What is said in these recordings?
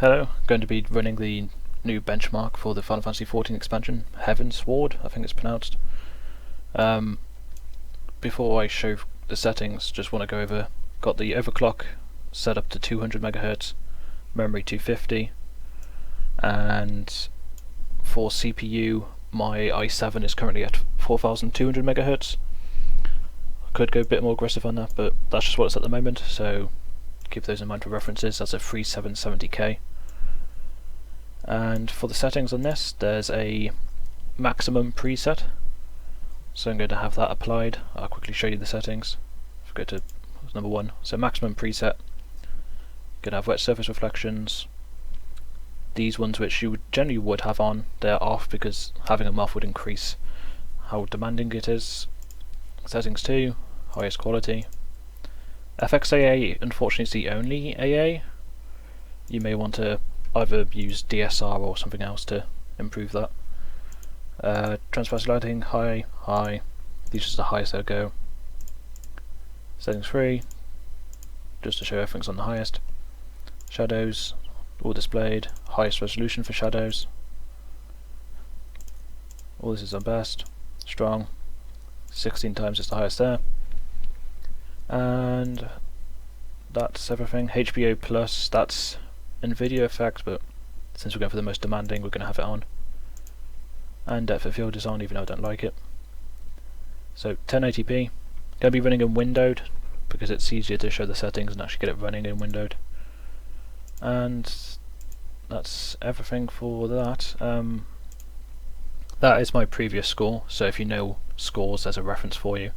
Hello, going to be running the new benchmark for the Final Fantasy XIV expansion, Heavensward, I think it's pronounced. Before I show the settings, just want to go over, got the overclock set up to 200 MHz, memory 250, and for CPU my i7 is currently at 4200 MHz. I could go a bit more aggressive on that, but that's just what it's at the moment, so keep those in mind for references. That's a 3770K. And for the settings on this, there's a maximum preset, so I'm going to have that applied. I'll quickly show you the settings. Let's go to number 1. So maximum preset, going to have wet surface reflections. These ones which you generally would have on, they're off because having them off would increase how demanding it is. Settings 2, highest quality. FFXIV unfortunately is the only AA. You may want to either use DSR or something else to improve that. Transparency lighting, high. These are the highest they'll go. Settings 3, just to show everything's on the highest. Shadows, all displayed, highest resolution for shadows. All this is on best. Strong, 16 times is the highest there. And that's everything. HBO Plus, that's NVIDIA effect, but since we're going for the most demanding, we're going to have it on. And depth of field is on, even though I don't like it. So 1080p, going to be running in windowed because it's easier to show the settings and actually get it running in windowed. And that's everything for that. That is my previous score, so if you know scores, there's a reference for you.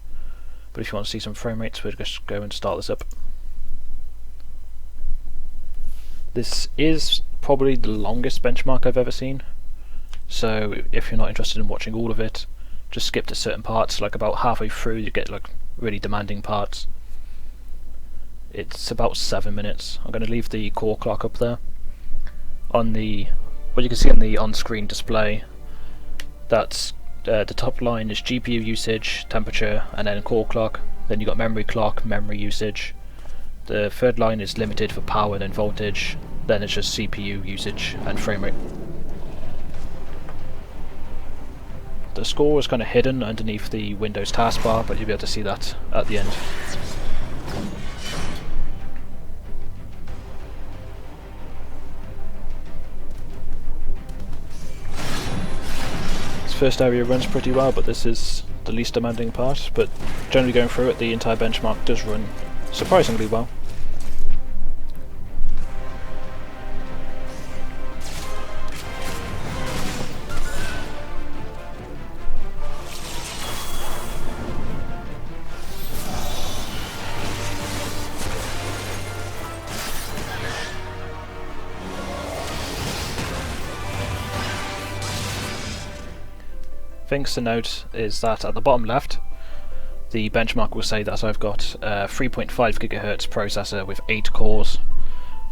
But if you want to see some frame rates, we'll just go and start this up. This is probably the longest benchmark I've ever seen, so if you're not interested in watching all of it, just skip to certain parts. Like about halfway through you get like really demanding parts. It's about 7 minutes. I'm going to leave the core clock up there. On the, what you can see on the on-screen display, that's the top line is GPU usage, temperature, and then core clock. Then you got memory clock, memory usage. The third line is limited for power and then voltage. Then it's just CPU usage and frame rate. The score is kind of hidden underneath the Windows taskbar, but you'll be able to see that at the end. First area runs pretty well, but this is the least demanding part, but generally going through it, the entire benchmark does run surprisingly well. Things to note is that at the bottom left, the benchmark will say that I've got a 3.5 GHz processor with 8 cores,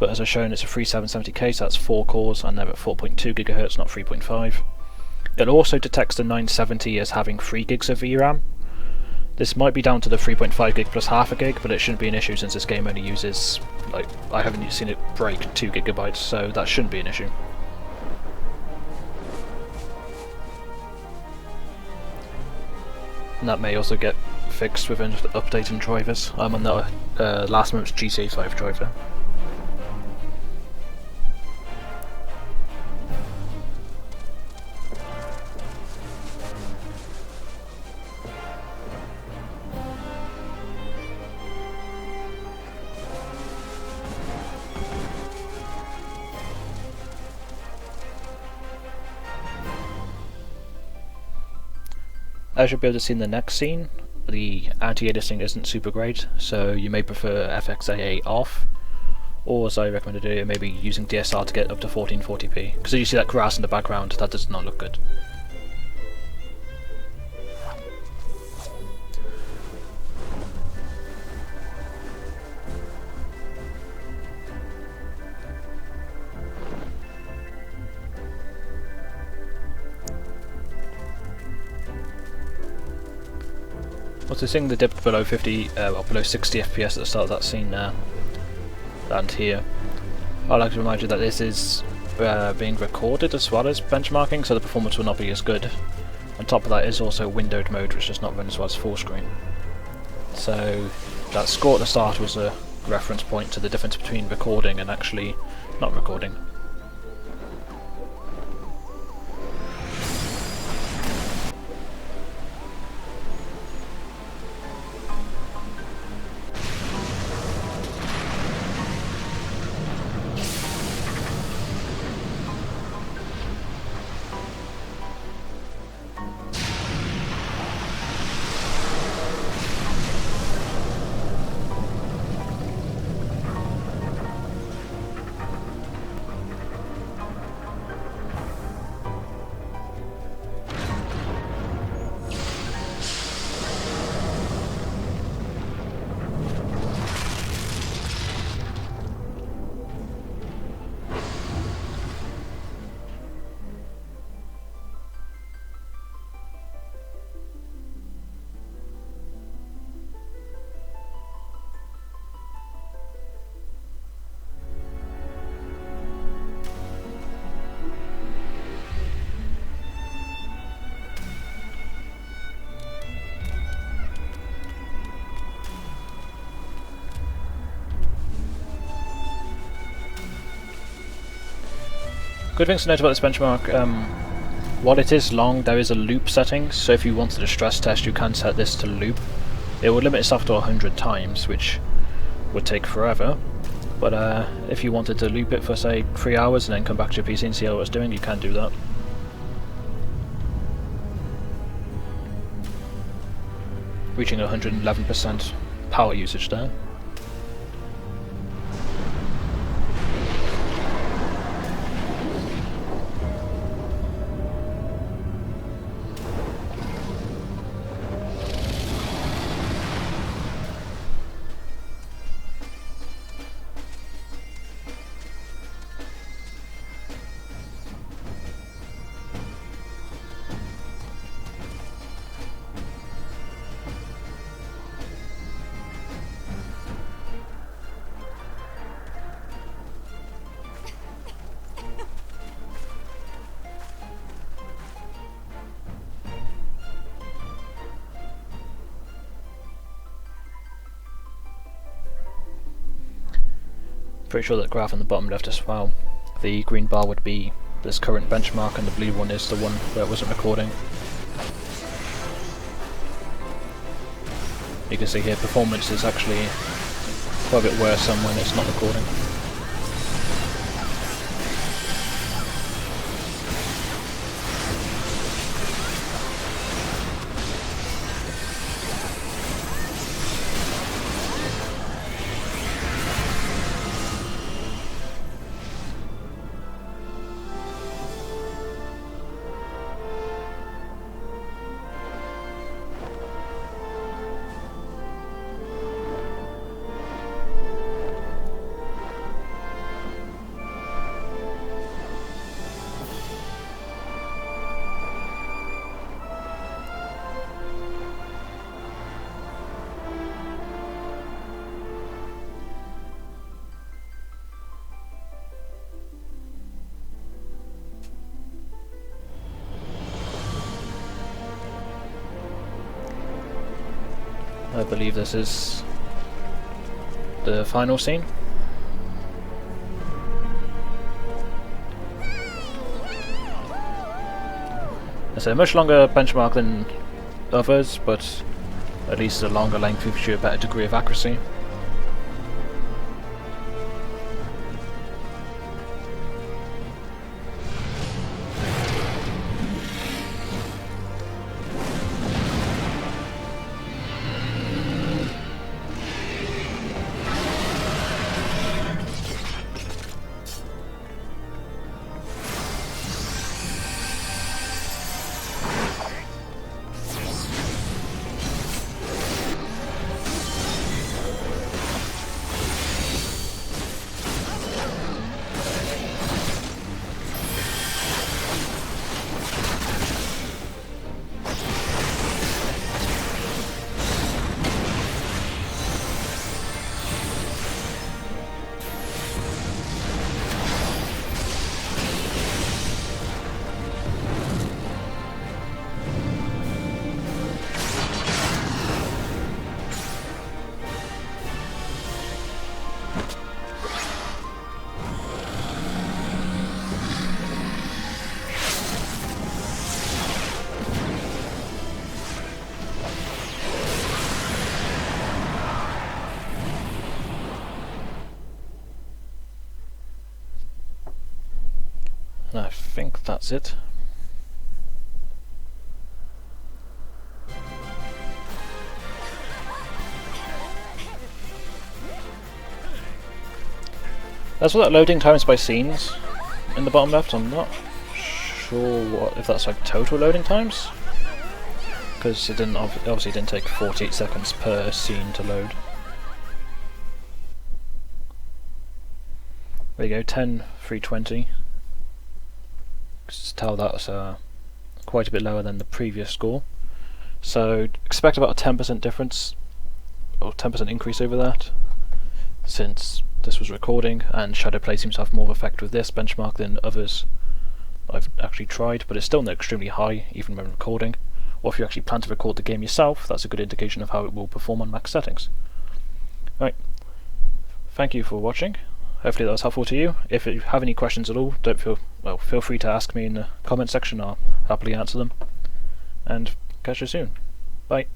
but as I've shown it's a 3770K, so that's 4 cores, and they're at 4.2 GHz, not 3.5. It also detects the 970 as having 3 gigs of VRAM. This might be down to the 3.5 gig plus half a gig, but it shouldn't be an issue since this game only uses, like, I haven't seen it break 2 GB, so that shouldn't be an issue. And that may also get fixed within the updating drivers. I'm on the last month's GTX driver. As you'll be able to see in the next scene, the anti-aliasing isn't super great, so you may prefer FFXIV off, or as I recommend to do, maybe using DSR to get up to 1440p, because you see that grass in the background, that does not look good. Also seeing the dip below 60 FPS at the start of that scene there, and here, I'd like to remind you that this is being recorded as well as benchmarking, so the performance will not be as good. On top of that is also windowed mode, which does not run as well as full screen. So that score at the start was a reference point to the difference between recording and actually not recording. Good things to note about this benchmark, while it is long, there is a loop setting, so if you wanted a stress test you can set this to loop. It will limit itself to 100 times, which would take forever, but if you wanted to loop it for say 3 hours and then come back to your PC and see how it's doing, you can do that. Reaching 111% power usage there. Pretty sure that graph on the bottom left as well. The green bar would be this current benchmark and the blue one is the one where it wasn't recording. You can see here performance is actually quite a bit worse than when it's not recording. I believe this is the final scene. It's a much longer benchmark than others, but at least a longer length gives you a better degree of accuracy. And I think that's it. As for that loading times by scenes in the bottom left, I'm not sure if that's like total loading times, because it didn't obviously didn't take 48 seconds per scene to load. There you go, 10, 320. Just tell that's quite a bit lower than the previous score. So expect about a 10% difference, or 10% increase over that, since this was recording, and shadow play seems to have more effect with this benchmark than others I've actually tried, but it's still not extremely high even when recording. Or if you actually plan to record the game yourself, that's a good indication of how it will perform on max settings. Right, thank you for watching. Hopefully that was helpful to you. If you have any questions at all, feel free to ask me in the comment section. I'll happily answer them. And catch you soon. Bye.